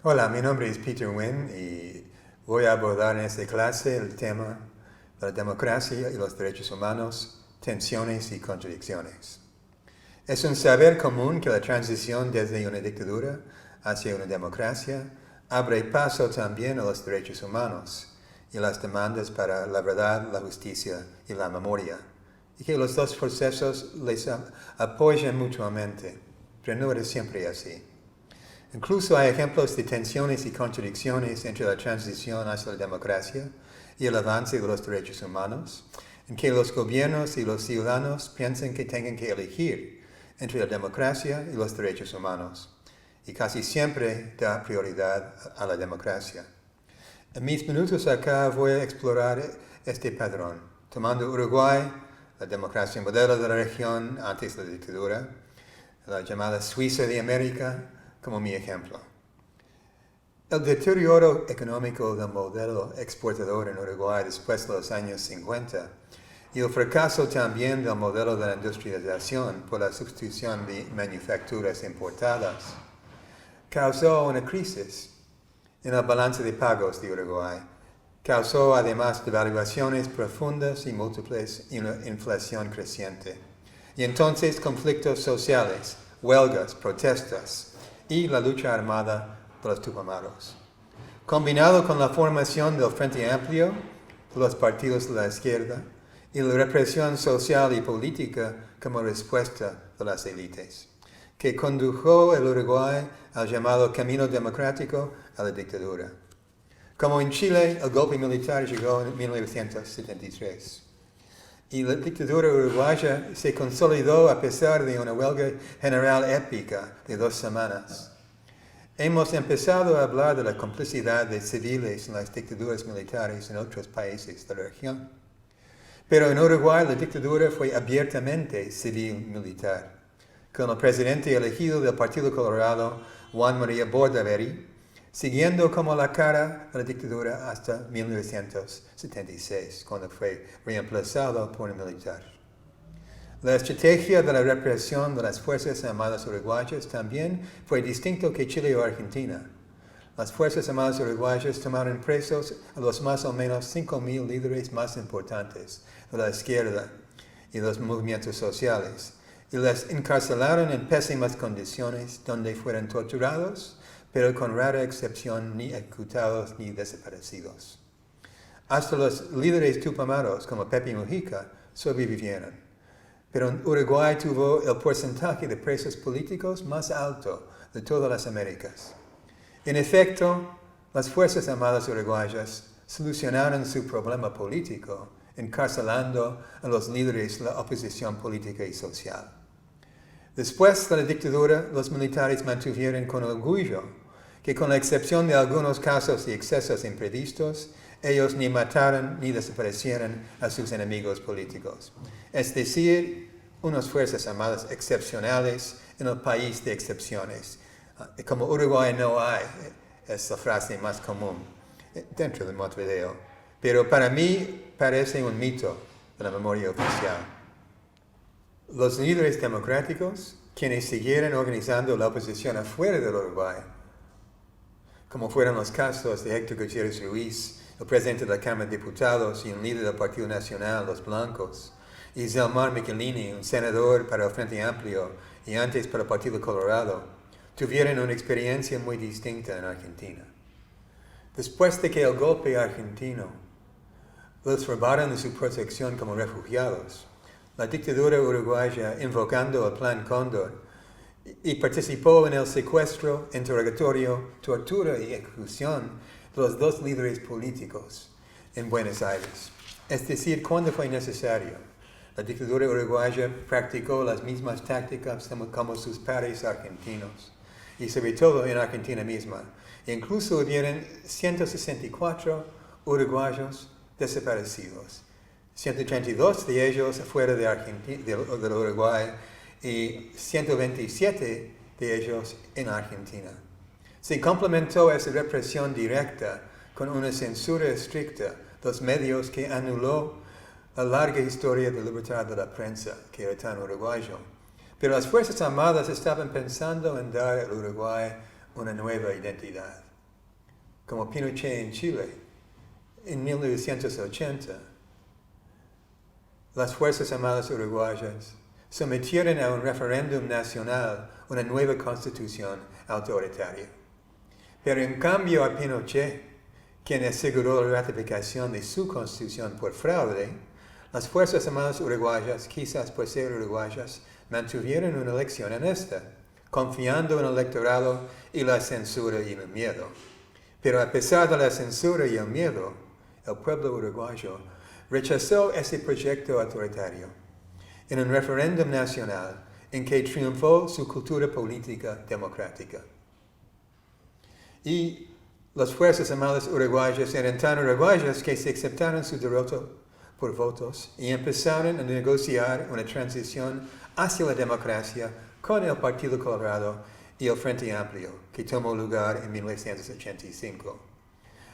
Hola, mi nombre es Peter Nguyen y voy a abordar en esta clase el tema de la democracia y los derechos humanos, tensiones y contradicciones. Es un saber común que la transición desde una dictadura hacia una democracia abre paso también a los derechos humanos y las demandas para la verdad, la justicia y la memoria, y que los dos procesos les apoyan mutuamente, pero no es siempre así. Incluso hay ejemplos de tensiones y contradicciones entre la transición hacia la democracia y el avance de los derechos humanos, en que los gobiernos y los ciudadanos piensan que tengan que elegir entre la democracia y los derechos humanos, y casi siempre da prioridad a la democracia. En mis minutos acá voy a explorar este padrón, tomando Uruguay, la democracia modelo de la región antes de la dictadura, la llamada Suiza de América, como mi ejemplo. El deterioro económico del modelo exportador en Uruguay después de los años 50 y el fracaso también del modelo de la industrialización por la sustitución de manufacturas importadas causó una crisis en el balance de pagos de Uruguay. Causó además devaluaciones profundas y múltiples y una inflación creciente. Y entonces conflictos sociales, huelgas, protestas y la lucha armada de los Tupamaros. Combinado con la formación del Frente Amplio de los partidos de la izquierda y la represión social y política como respuesta de las élites, que condujo el Uruguay al llamado camino democrático a la dictadura. Como en Chile, el golpe militar llegó en 1973. Y la dictadura uruguaya se consolidó a pesar de una huelga general épica de 2 semanas. Hemos empezado a hablar de la complicidad de civiles en las dictaduras militares en otros países de la región. Pero en Uruguay la dictadura fue abiertamente civil-militar, con el presidente elegido del Partido Colorado, Juan María Bordaberry, siguiendo como la cara de la dictadura hasta 1976, cuando fue reemplazado por un militar. La estrategia de la represión de las Fuerzas Armadas Uruguayas también fue distinto que Chile o Argentina. Las Fuerzas Armadas Uruguayas tomaron presos a los más o menos 5,000 líderes más importantes de la izquierda y los movimientos sociales, y les encarcelaron en pésimas condiciones donde fueron torturados, pero con rara excepción ni ejecutados ni desaparecidos. Hasta los líderes tupamaros como Pepe Mujica sobrevivieron, pero Uruguay tuvo el porcentaje de presos políticos más alto de todas las Américas. En efecto, las Fuerzas Armadas Uruguayas solucionaron su problema político encarcelando a los líderes de la oposición política y social. Después de la dictadura, los militares mantuvieron con orgullo que con la excepción de algunos casos de excesos imprevistos, ellos ni mataron ni desaparecieron a sus enemigos políticos. Es decir, unas fuerzas armadas excepcionales en el país de excepciones. Como Uruguay no hay, es la frase más común dentro de Montevideo. Pero para mí parece un mito de la memoria oficial. Los líderes democráticos, quienes siguieron organizando la oposición afuera del Uruguay, como fueron los casos de Héctor Gutiérrez Ruiz, el presidente de la Cámara de Diputados y un líder del Partido Nacional, Los Blancos, y Zelmar Michelini, un senador para el Frente Amplio y antes para el Partido Colorado, tuvieron una experiencia muy distinta en Argentina. Después de que el golpe argentino los robaron de su protección como refugiados, la dictadura uruguaya, invocando el Plan Cóndor, y participó en el secuestro, interrogatorio, tortura y ejecución de los 2 líderes políticos en Buenos Aires. Es decir, cuando fue necesario. La dictadura uruguaya practicó las mismas tácticas como sus pares argentinos, y sobre todo en Argentina misma. Incluso hubieron 164 uruguayos desaparecidos, 132 de ellos fuera del Uruguay, y 127 de ellos en Argentina. Se complementó esa represión directa con una censura estricta de los medios que anuló la larga historia de libertad de la prensa que era tan uruguayo. Pero las Fuerzas Armadas estaban pensando en dar al Uruguay una nueva identidad. como Pinochet en Chile, en 1980, las Fuerzas Armadas uruguayas sometieron a un referéndum nacional una nueva constitución autoritaria. Pero en cambio a Pinochet, quien aseguró la ratificación de su constitución por fraude, las Fuerzas Armadas uruguayas, quizás por ser uruguayas, mantuvieron una elección honesta, confiando en el electorado y la censura y el miedo. Pero a pesar de la censura y el miedo, el pueblo uruguayo rechazó ese proyecto autoritario en un referéndum nacional en que triunfó su cultura política democrática. Y las Fuerzas Armadas uruguayas eran tan uruguayas que se aceptaron su derrota por votos y empezaron a negociar una transición hacia la democracia con el Partido Colorado y el Frente Amplio, que tomó lugar en 1985.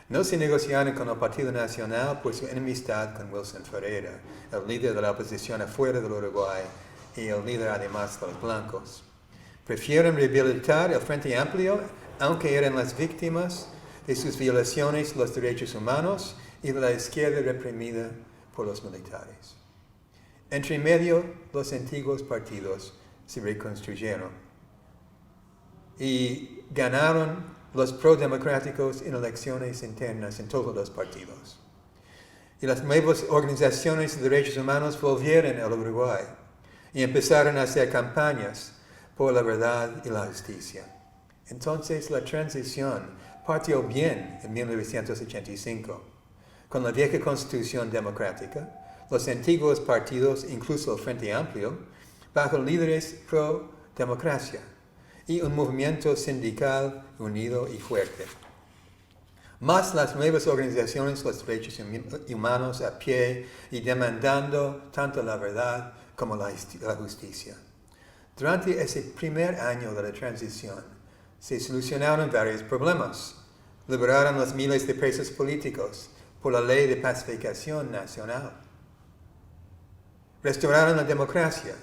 No se negociaron con el Partido Nacional por su enemistad con Wilson Ferreira, el líder de la oposición afuera del Uruguay y el líder además de los blancos. Prefieren rehabilitar el Frente Amplio, aunque eran las víctimas de sus violaciones de los derechos humanos y de la izquierda reprimida por los militares. Entre medio, los antiguos partidos se reconstruyeron y ganaron los pro-democráticos en elecciones internas en todos los partidos. Y las nuevas organizaciones de derechos humanos volvieron al Uruguay y empezaron a hacer campañas por la verdad y la justicia. Entonces la transición partió bien en 1985. Con la vieja constitución democrática, los antiguos partidos, incluso el Frente Amplio, bajo líderes pro-democracia y un movimiento sindical unido y fuerte. Más las nuevas organizaciones, los derechos humanos a pie y demandando tanto la verdad como la justicia. Durante ese primer año de la transición, se solucionaron varios problemas. Liberaron los miles de presos políticos por la ley de pacificación nacional. Restauraron la democracia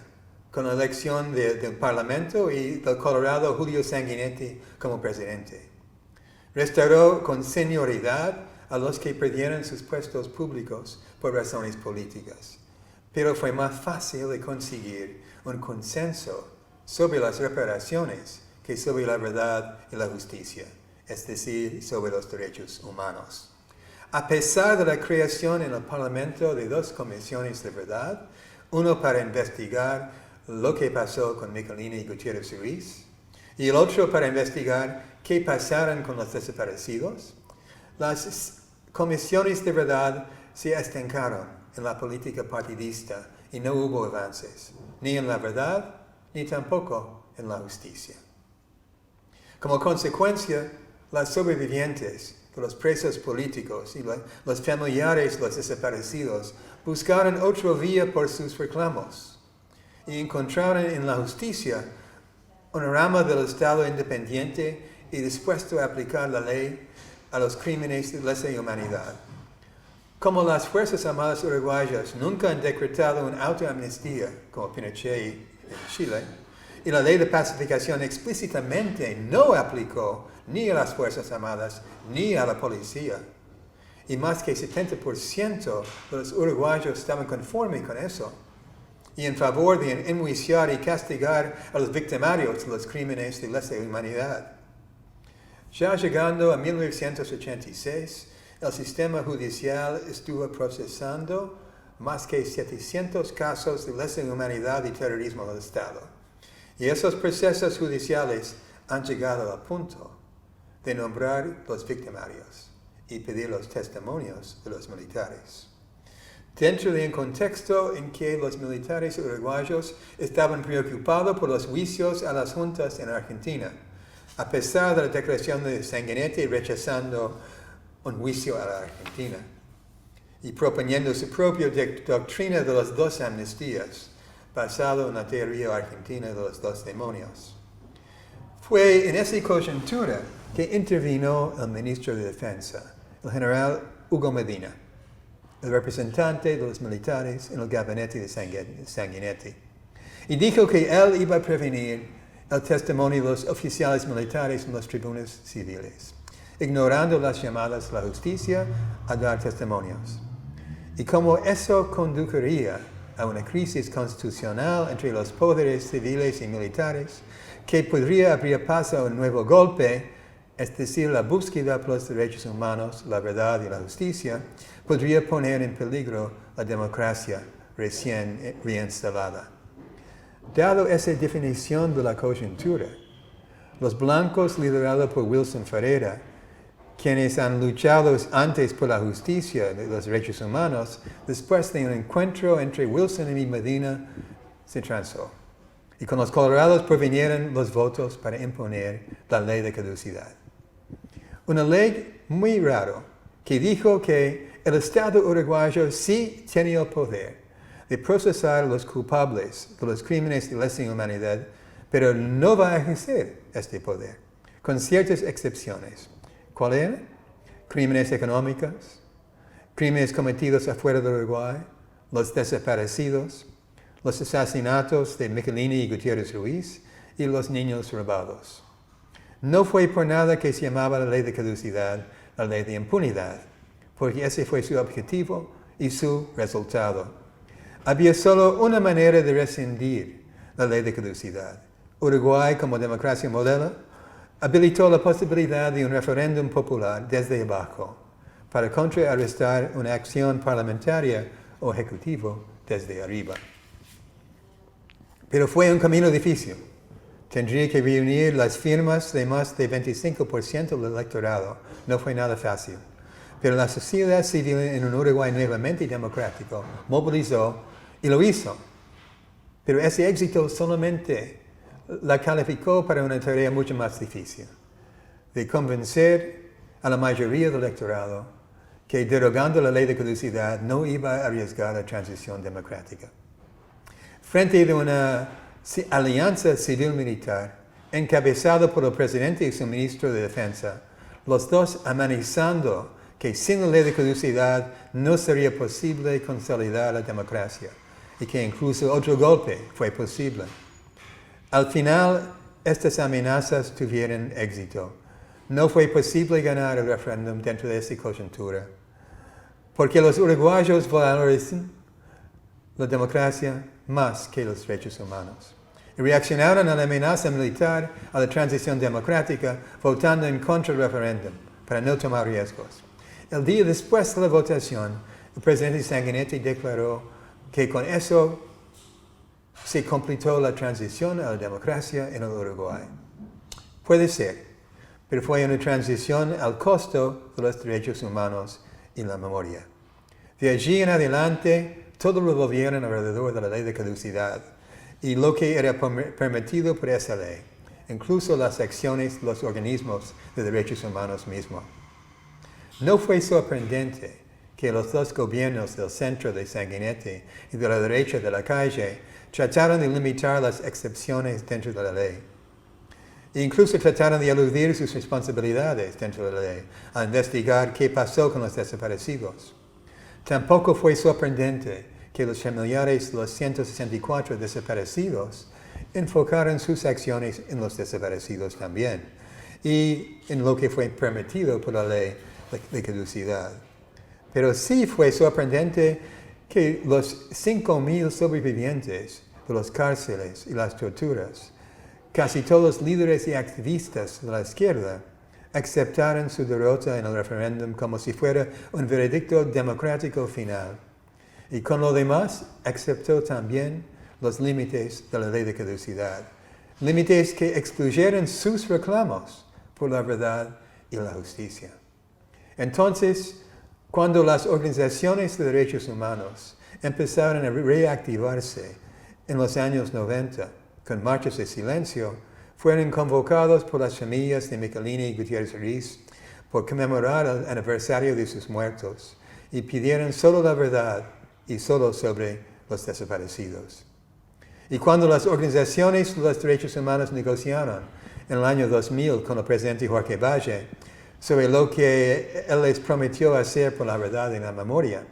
con la elección del Parlamento y del Colorado Julio Sanguinetti como presidente. Restauró con senioridad a los que perdieron sus puestos públicos por razones políticas. Pero fue más fácil de conseguir un consenso sobre las reparaciones que sobre la verdad y la justicia, es decir, sobre los derechos humanos. A pesar de la creación en el Parlamento de dos comisiones de verdad, uno para investigar lo que pasó con Michelina y Gutiérrez Ruiz, y el otro para investigar qué pasaron con los desaparecidos, las comisiones de verdad se estancaron en la política partidista y no hubo avances, ni en la verdad, ni tampoco en la justicia. Como consecuencia, las sobrevivientes de los presos políticos y los familiares de los desaparecidos buscaron otra vía por sus reclamos y encontraron en la justicia una rama del Estado independiente y dispuesto a aplicar la ley a los crímenes de lesa humanidad. Como las Fuerzas Armadas uruguayas nunca han decretado una autoamnistía, como Pinochet en Chile, y la ley de pacificación explícitamente no aplicó ni a las Fuerzas Armadas ni a la policía, y más que 70% de los uruguayos estaban conformes con eso, y en favor de enjuiciar y castigar a los victimarios de los crímenes de lesa humanidad. Ya llegando a 1986, el sistema judicial estuvo procesando más que 700 casos de lesa humanidad y terrorismo del Estado. Y esos procesos judiciales han llegado al punto de nombrar los victimarios y pedir los testimonios de los militares. Dentro de un contexto en que los militares uruguayos estaban preocupados por los juicios a las juntas en Argentina, a pesar de la declaración de Sanguinetti rechazando un juicio a la Argentina y proponiendo su propia doctrina de las dos amnistías, basado en la teoría argentina de los dos demonios. Fue en esa coyuntura que intervino el ministro de Defensa, el general Hugo Medina, el representante de los militares en el gabinete de Sanguinetti, y dijo que él iba a prevenir el testimonio de los oficiales militares en los tribunos civiles. ignorando las llamadas a la justicia a dar testimonios. Y como eso conduciría a una crisis constitucional entre los poderes civiles y militares, que podría abrir paso a un nuevo golpe, es decir, la búsqueda por los derechos humanos, la verdad y la justicia, podría poner en peligro la democracia recién reinstalada. Dado esa definición de la coyuntura, los blancos liderados por Wilson Ferreira, quienes han luchado antes por la justicia y los derechos humanos, después de un encuentro entre Wilson y Medina, se transó. Y con los colorados provinieron los votos para imponer la ley de caducidad. Una ley muy rara que dijo que el Estado uruguayo sí tenía el poder de procesar a los culpables de los crímenes de lesa humanidad, pero no va a ejercer este poder, con ciertas excepciones. ¿Cuáles eran? Crímenes económicos, crímenes cometidos afuera de Uruguay, los desaparecidos, los asesinatos de Michelini y Gutiérrez Ruiz y los niños robados. No fue por nada que se llamaba la ley de caducidad, la ley de impunidad, porque ese fue su objetivo y su resultado. Había solo una manera de rescindir la ley de caducidad. Uruguay, como democracia modelo, habilitó la posibilidad de un referéndum popular desde abajo para contrarrestar una acción parlamentaria o ejecutiva desde arriba. Pero fue un camino difícil. Tendría que reunir las firmas de más de 25% del electorado. No fue nada fácil. Pero la sociedad civil en un Uruguay nuevamente democrático movilizó y lo hizo. Pero ese éxito solamente la calificó para una tarea mucho más difícil, de convencer a la mayoría del electorado que derogando la ley de caducidad no iba a arriesgar la transición democrática. Frente a una alianza civil-militar encabezada por el presidente y su ministro de Defensa, los dos amenazando que sin la ley de caducidad no sería posible consolidar la democracia y que incluso otro golpe fue posible. Al final, estas amenazas tuvieron éxito. No fue posible ganar el referéndum dentro de esta coyuntura, porque los uruguayos valorizan la democracia más que los derechos humanos. Y reaccionaron a la amenaza militar a la transición democrática votando en contra del referéndum para no tomar riesgos. El día después de la votación, el presidente Sanguinetti declaró que con eso se completó la transición a la democracia en el Uruguay. Puede ser, pero fue una transición al costo de los derechos humanos y la memoria. De allí en adelante, todo revolvieron alrededor de la ley de caducidad y lo que era permitido por esa ley, incluso las acciones de los organismos de derechos humanos mismos. No fue sorprendente que los dos gobiernos del centro de Sanguinetti y de la derecha de la calle trataron de limitar las excepciones dentro de la ley. E incluso trataron de eludir sus responsabilidades dentro de la ley, a investigar qué pasó con los desaparecidos. Tampoco fue sorprendente que los familiares de los 164 desaparecidos enfocaran sus acciones en los desaparecidos también, y en lo que fue permitido por la ley de caducidad. Pero sí fue sorprendente que los 5,000 sobrevivientes de las cárceles y las torturas, casi todos líderes y activistas de la izquierda, aceptaron su derrota en el referéndum como si fuera un veredicto democrático final. Y con lo demás, aceptó también los límites de la ley de caducidad, límites que excluyeron sus reclamos por la verdad y la justicia. Entonces, cuando las organizaciones de derechos humanos empezaron a reactivarse en los años 90 con marchas de silencio, fueron convocados por las familias de Michelini y Gutiérrez Ruiz por conmemorar el aniversario de sus muertos y pidieron solo la verdad y solo sobre los desaparecidos. Y cuando las organizaciones de los derechos humanos negociaron en el año 2000 con el presidente Jorge Valle sobre lo que él les prometió hacer por la verdad y la memoria,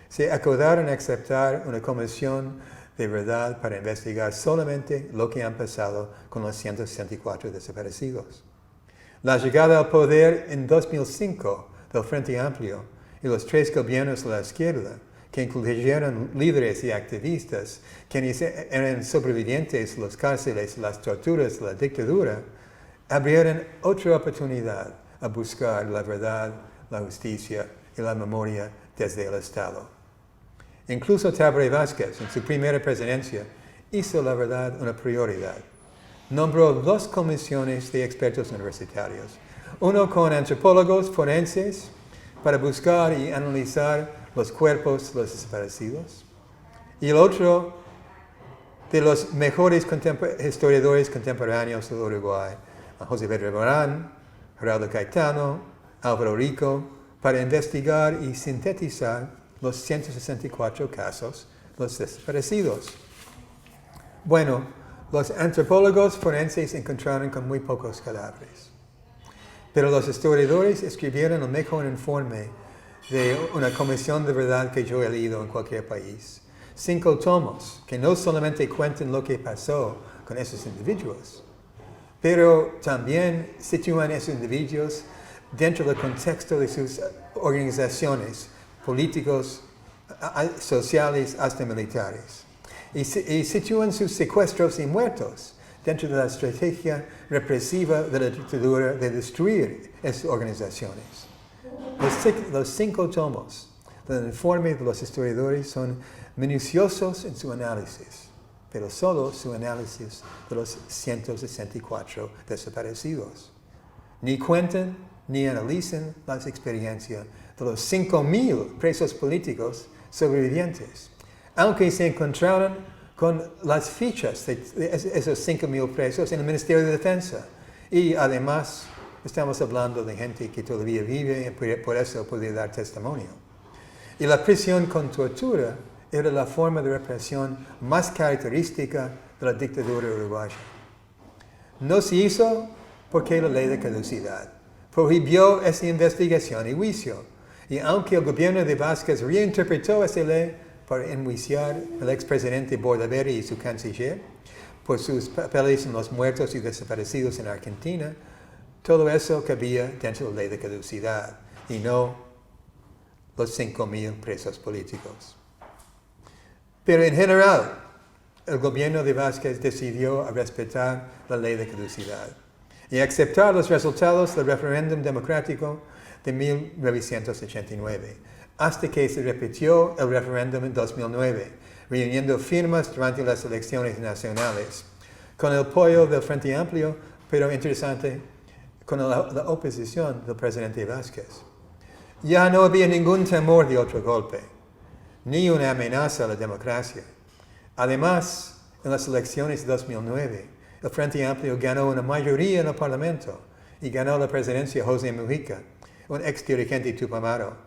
se acordaron aceptar una comisión de verdad para investigar solamente lo que han pasado con los 164 desaparecidos. La llegada al poder en 2005 del Frente Amplio y los 3 gobiernos de la izquierda, que incluyeron líderes y activistas, quienes eran sobrevivientes de las cárceles y las torturas de la dictadura, abrieron otra oportunidad a buscar la verdad, la justicia y la memoria desde el Estado. Incluso Tabaré Vázquez, en su primera presidencia, hizo la verdad una prioridad. Nombró 2 comisiones de expertos universitarios, uno con antropólogos forenses para buscar y analizar los cuerpos de los desaparecidos, y el otro de los mejores historiadores contemporáneos del Uruguay, José Pedro Morán, Gerardo Caetano, Álvaro Rico, para investigar y sintetizar los 164 casos de los desaparecidos. Bueno, los antropólogos forenses encontraron con muy pocos cadáveres, pero los historiadores escribieron el mejor informe de una comisión de verdad que yo he leído en cualquier país. 5 tomos que no solamente cuentan lo que pasó con esos individuos, pero también sitúan a esos individuos dentro del contexto de sus organizaciones políticos, sociales, hasta militares. Y sitúan sus secuestros y muertos dentro de la estrategia represiva de la dictadura de destruir esas organizaciones. Los 5 tomos del informe de los historiadores son minuciosos en su análisis, pero solo su análisis de los 164 desaparecidos. Ni cuentan ni analizan las experiencias de los 5,000 presos políticos sobrevivientes, aunque se encontraron con las fichas de esos 5,000 presos en el Ministerio de Defensa. Y además estamos hablando de gente que todavía vive y por eso puede dar testimonio. Y la prisión con tortura era la forma de represión más característica de la dictadura uruguaya. No se hizo porque la ley de caducidad prohibió esa investigación y juicio. Y aunque el gobierno de Vázquez reinterpretó esa ley para enjuiciar al expresidente Bordaberry y su canciller por sus papeles en los muertos y desaparecidos en Argentina, todo eso cabía dentro de la ley de caducidad y no los 5,000 presos políticos. Pero en general, el gobierno de Vázquez decidió respetar la ley de caducidad y aceptar los resultados del referéndum democrático de 1989, hasta que se repitió el referéndum en 2009, reuniendo firmas durante las elecciones nacionales, con el apoyo del Frente Amplio, pero interesante, con la oposición del presidente Vázquez. Ya no había ningún temor de otro golpe, ni una amenaza a la democracia. Además, en las elecciones de 2009, el Frente Amplio ganó una mayoría en el Parlamento y ganó la presidencia José Mujica, un ex dirigente tupamaro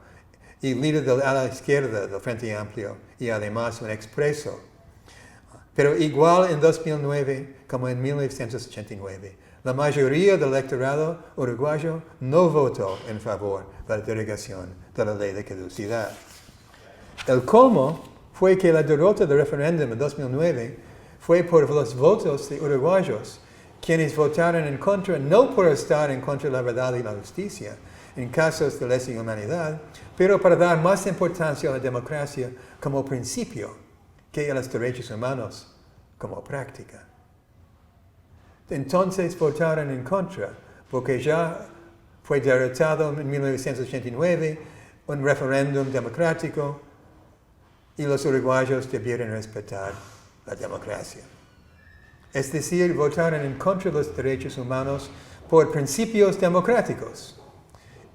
y líder de la izquierda del Frente Amplio y además un expreso. Pero igual en 2009 como en 1989, la mayoría del electorado uruguayo no votó en favor de la derogación de la ley de caducidad. El colmo fue que la derrota del referéndum en 2009 fue por los votos de uruguayos, quienes votaron en contra no por estar en contra de la verdad y la justicia en casos de lesa humanidad, pero para dar más importancia a la democracia como principio que a los derechos humanos como práctica. Entonces votaron en contra, porque ya fue derrotado en 1989 un referéndum democrático y los uruguayos debieron respetar la democracia. Es decir, votaron en contra de los derechos humanos por principios democráticos.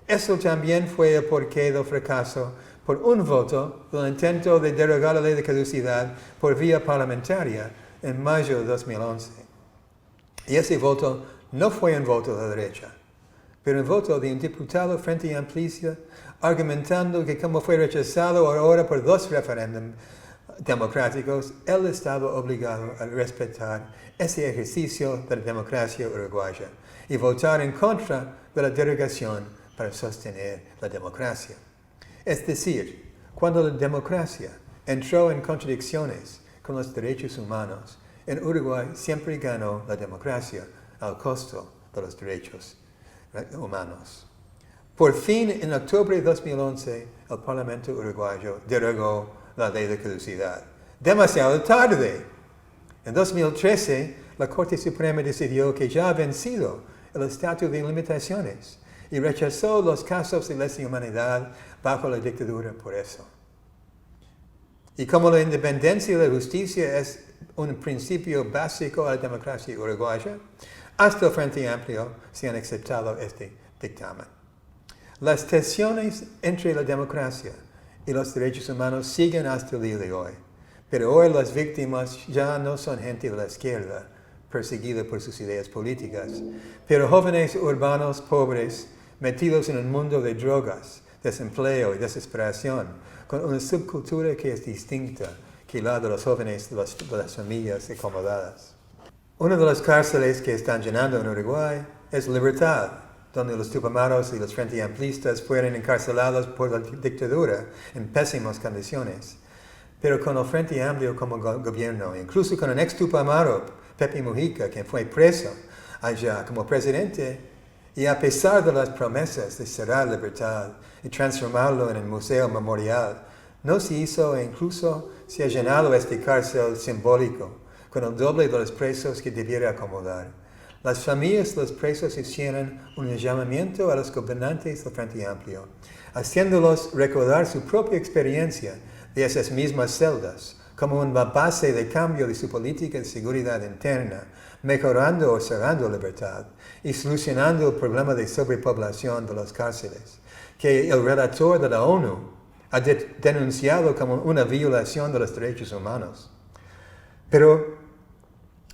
Eso también fue el porqué del fracaso por un voto del intento de derogar la ley de caducidad por vía parlamentaria en mayo de 2011. Y ese voto no fue un voto de la derecha, pero un voto de un diputado Frente Amplista argumentando que como fue rechazado ahora por 2 referéndums democráticos, él estaba obligado a respetar ese ejercicio de la democracia uruguaya y votar en contra de la derogación para sostener la democracia. Es decir, cuando la democracia entró en contradicciones con los derechos humanos, en Uruguay siempre ganó la democracia al costo de los derechos humanos. Por fin, en octubre de 2011, el Parlamento uruguayo derogó la ley de caducidad. Demasiado tarde. En 2013, la Corte Suprema decidió que ya ha vencido el estatus de limitaciones y rechazó los casos de lesa humanidad bajo la dictadura por eso. Y como la independencia de la justicia es un principio básico de la democracia uruguaya, hasta el Frente Amplio se han aceptado este dictamen. Las tensiones entre la democracia y los derechos humanos siguen hasta el día de hoy, pero hoy las víctimas ya no son gente de la izquierda, perseguida por sus ideas políticas, pero jóvenes urbanos pobres metidos en un mundo de drogas, desempleo y desesperación, con una subcultura que es distinta que la de los jóvenes de las familias acomodadas. Una de las cárceles que están llenando en Uruguay es Libertad, donde los Tupamaros y los Frente Amplistas fueron encarcelados por la dictadura en pésimas condiciones. Pero con el Frente Amplio como gobierno, incluso con un ex Tupamaro, Pepe Mujica, quien fue preso allá como presidente, y a pesar de las promesas de cerrar Libertad y transformarlo en un museo memorial, no se hizo e incluso se ha llenado este cárcel simbólico con el doble de los presos que debiera acomodar. Las familias de los presos hicieron un llamamiento a los gobernantes del Frente Amplio, haciéndolos recordar su propia experiencia de esas mismas celdas como una base de cambio de su política de seguridad interna, mejorando o cerrando Libertad y solucionando el problema de sobrepoblación de las cárceles, que el relator de la ONU ha denunciado como una violación de los derechos humanos. Pero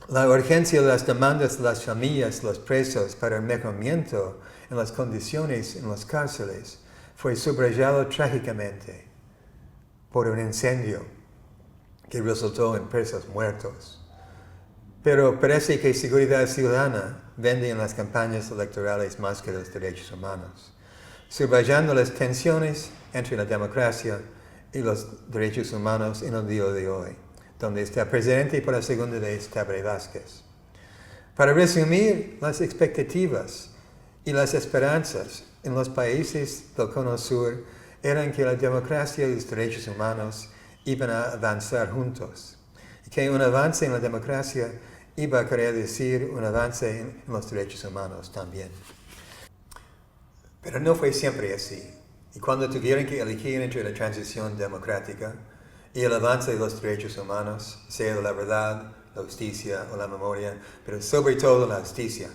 la urgencia de las demandas de las familias, los presos, para el mejoramiento en las condiciones en las cárceles fue subrayado trágicamente por un incendio que resultó en presos muertos. Pero parece que Seguridad Ciudadana vende en las campañas electorales más que los derechos humanos, subrayando las tensiones entre la democracia y los derechos humanos en el día de hoy, donde está presente por la segunda vez Tabaré Vázquez. Para resumir, las expectativas y las esperanzas en los países del Cono Sur eran que la democracia y los derechos humanos iban a avanzar juntos, y que un avance en la democracia iba a querer decir un avance en los derechos humanos también. Pero no fue siempre así, y cuando tuvieron que elegir entre la transición democrática y el avance de los derechos humanos, sea de la verdad, la justicia o la memoria, pero sobre todo la justicia,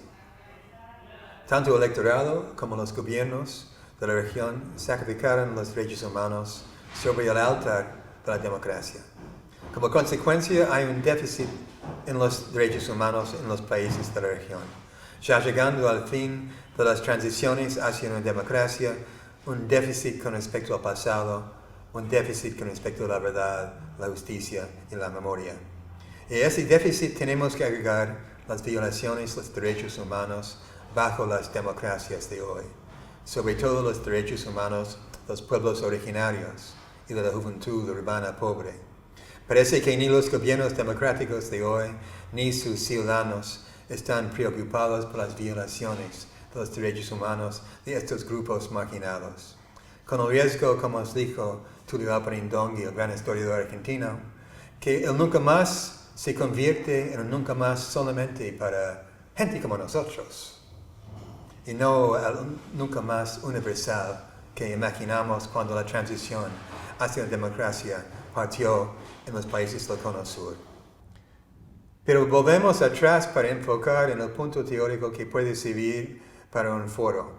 tanto el electorado como los gobiernos de la región sacrificaron los derechos humanos sobre el altar de la democracia. Como consecuencia, hay un déficit en los derechos humanos en los países de la región, ya llegando al fin de las transiciones hacia una democracia, un déficit con respecto al pasado, un déficit con respecto a la verdad, la justicia y la memoria. Y a ese déficit tenemos que agregar las violaciones de los derechos humanos bajo las democracias de hoy, sobre todo los derechos humanos de los pueblos originarios y de la juventud urbana pobre. Parece que ni los gobiernos democráticos de hoy, ni sus ciudadanos están preocupados por las violaciones de los derechos humanos de estos grupos marginados. Con el riesgo, como os dijo Tulio Alparindongui, el gran historiador argentino, que el nunca más se convierte en un nunca más solamente para gente como nosotros, y no el nunca más universal que imaginamos cuando la transición hacia la democracia partió en los países del Cono Sur. Pero volvemos atrás para enfocar en el punto teórico que puede servir para un foro.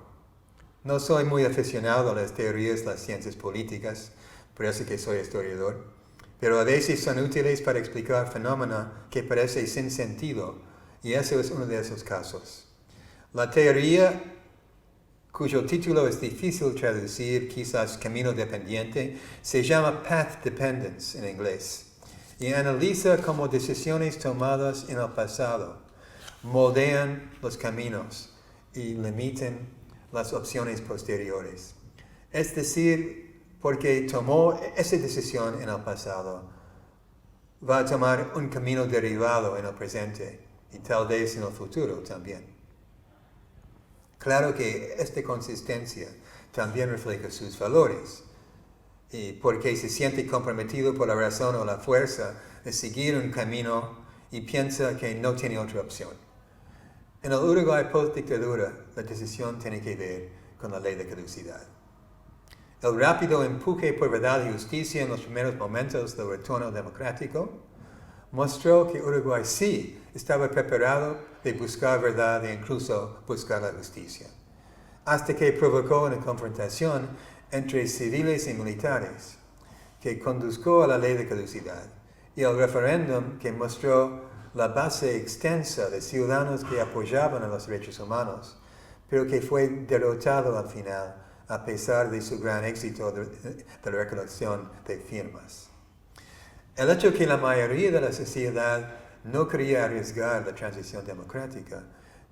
No soy muy aficionado a las teorías de las ciencias políticas, por eso que soy historiador, pero a veces son útiles para explicar fenómenos que parecen sin sentido, y eso es uno de esos casos. La teoría, cuyo título es difícil traducir, quizás camino dependiente, se llama Path Dependence en inglés, y analiza cómo decisiones tomadas en el pasado moldean los caminos y limitan las opciones posteriores. Es decir, porque tomó esa decisión en el pasado, va a tomar un camino derivado en el presente y tal vez en el futuro también. Claro que esta consistencia también refleja sus valores, y porque se siente comprometido por la razón o la fuerza de seguir un camino y piensa que no tiene otra opción. En el Uruguay post-dictadura, la decisión tiene que ver con la ley de caducidad. El rápido empuje por verdad y justicia en los primeros momentos del retorno democrático mostró que Uruguay sí estaba preparado de buscar verdad e incluso buscar la justicia, hasta que provocó una confrontación entre civiles y militares que condujo a la ley de caducidad y el referéndum que mostró la base extensa de ciudadanos que apoyaban a los derechos humanos, pero que fue derrotado al final a pesar de su gran éxito de la recolección de firmas. El hecho que la mayoría de la sociedad no quería arriesgar la transición democrática,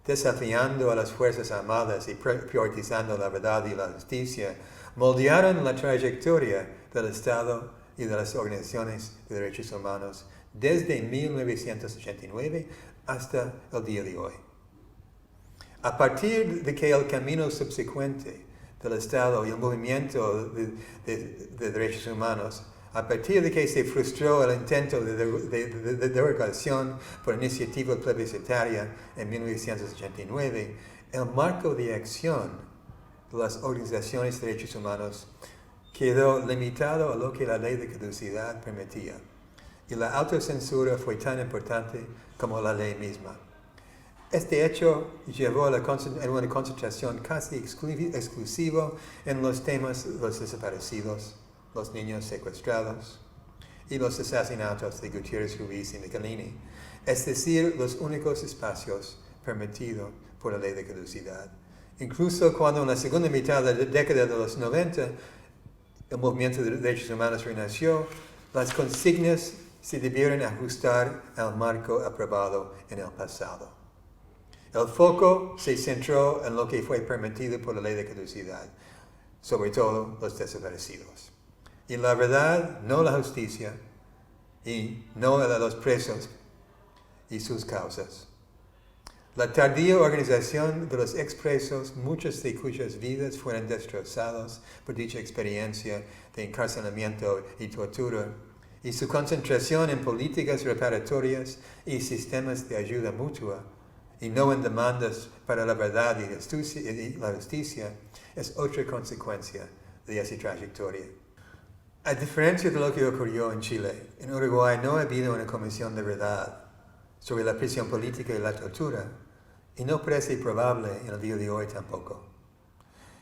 desafiando a las Fuerzas Armadas y priorizando la verdad y la justicia, moldearon la trayectoria del Estado y de las organizaciones de derechos humanos desde 1989 hasta el día de hoy. A partir de que el camino subsecuente del Estado y el movimiento de derechos humanos, a partir de que se frustró el intento de derogación por iniciativa plebiscitaria en 1989, el marco de acción de las organizaciones de derechos humanos quedó limitado a lo que la ley de caducidad permitía, y la autocensura fue tan importante como la ley misma. Este hecho llevó a una concentración casi exclusiva en los temas de los desaparecidos, los niños secuestrados y los asesinatos de Gutiérrez Ruiz y Michelini, es decir, los únicos espacios permitidos por la ley de caducidad. Incluso cuando en la segunda mitad de la década de los 90 el movimiento de derechos humanos renació, las consignas se debieron ajustar al marco aprobado en el pasado. El foco se centró en lo que fue permitido por la ley de caducidad, sobre todo los desaparecidos. Y la verdad, no la justicia, y no a los presos y sus causas. La tardía organización de los expresos, muchas de cuyas vidas fueron destrozadas por dicha experiencia de encarcelamiento y tortura, y su concentración en políticas reparatorias y sistemas de ayuda mutua, y no en demandas para la verdad y la justicia, es otra consecuencia de esa trayectoria. A diferencia de lo que ocurrió en Chile, en Uruguay no ha habido una comisión de verdad sobre la prisión política y la tortura, y no parece probable en el día de hoy tampoco.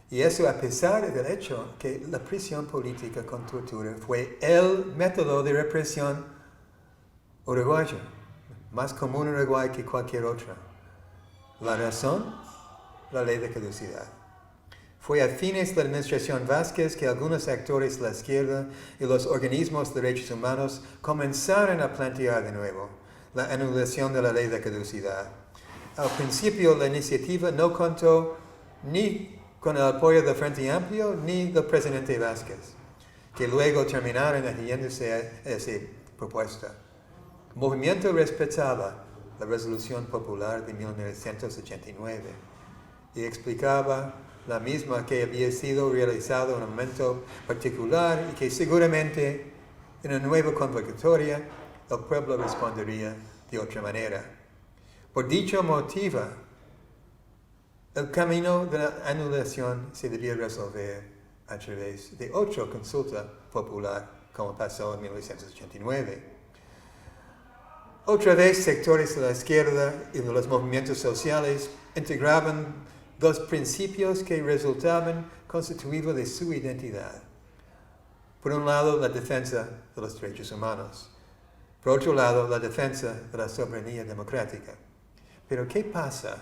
Y eso a pesar del hecho que la prisión política con tortura fue el método de represión uruguayo, más común en Uruguay que cualquier otra. La razón, la ley de caducidad. Fue a fines de la administración Vázquez que algunos actores de la izquierda y los organismos de derechos humanos comenzaron a plantear de nuevo la anulación de la ley de caducidad. Al principio la iniciativa no contó ni con el apoyo del Frente Amplio ni del presidente Vázquez, que luego terminaron adhiriéndose a esa propuesta. El movimiento respetaba la resolución popular de 1989 y explicaba la misma que había sido realizada en un momento particular y que seguramente en una nueva convocatoria el pueblo respondería de otra manera. Por dicho motivo, el camino de la anulación se debía resolver a través de otra consulta popular, como pasó en 1989. Otra vez, sectores de la izquierda y de los movimientos sociales integraban dos principios que resultaban constitutivos de su identidad. Por un lado, la defensa de los derechos humanos. Por otro lado, la defensa de la soberanía democrática. Pero ¿qué pasa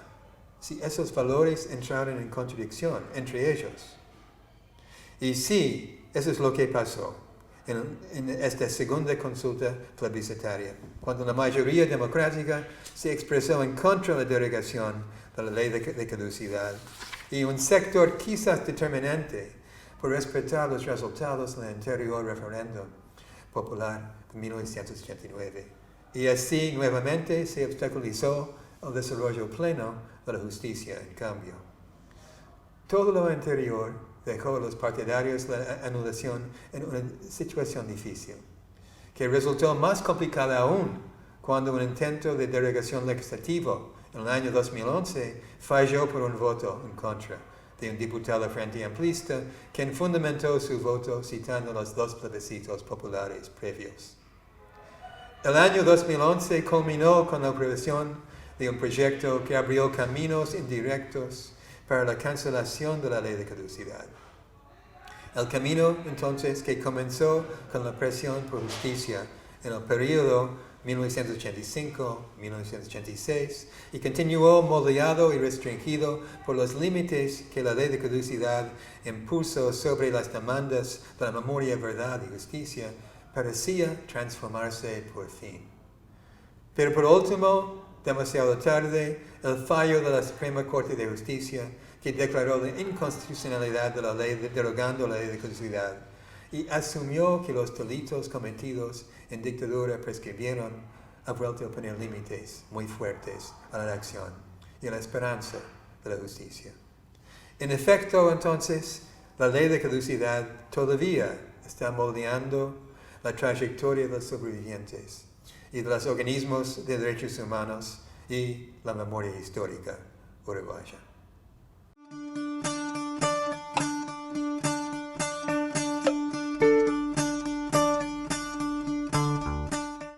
si esos valores entraron en contradicción entre ellos? Y sí, eso es lo que pasó en esta segunda consulta plebiscitaria, cuando la mayoría democrática se expresó en contra de la derogación de la ley de caducidad, y un sector quizás determinante por respetar los resultados del anterior referéndum popular de 1989. Y así nuevamente se obstaculizó el desarrollo pleno de la justicia, en cambio. Todo lo anterior dejó a los partidarios la anulación en una situación difícil, que resultó más complicada aún cuando un intento de derogación legislativa en el año 2011 falló por un voto en contra de un diputado frente amplista, quien fundamentó su voto citando los dos plebiscitos populares previos. El año 2011 culminó con la aprobación de un proyecto que abrió caminos indirectos para la cancelación de la ley de caducidad. El camino, entonces, que comenzó con la presión por justicia en el periodo 1985-1986 y continuó moldeado y restringido por los límites que la ley de caducidad impuso sobre las demandas de la memoria, verdad y justicia, parecía transformarse por fin. Pero por último, demasiado tarde, el fallo de la Suprema Corte de Justicia, que declaró la inconstitucionalidad de la ley derogando la ley de caducidad y asumió que los delitos cometidos en dictadura prescribieron, ha vuelto a poner límites muy fuertes a la acción y a la esperanza de la justicia. En efecto, entonces, la ley de caducidad todavía está moldeando la trayectoria de los sobrevivientes y de los organismos de derechos humanos y la memoria histórica uruguaya.